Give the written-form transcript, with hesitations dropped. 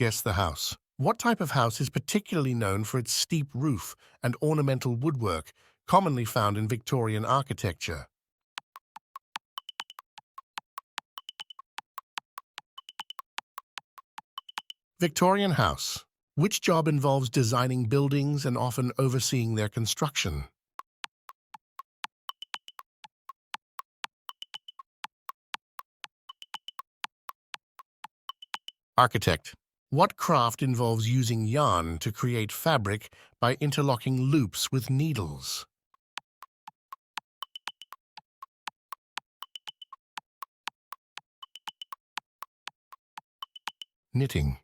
Guess the house. What type of house is particularly known for its steep roof and ornamental woodwork, commonly found in Victorian architecture? Victorian house. Which job involves designing buildings and often overseeing their construction? Architect. What craft involves using yarn to create fabric by interlocking loops with needles? Knitting.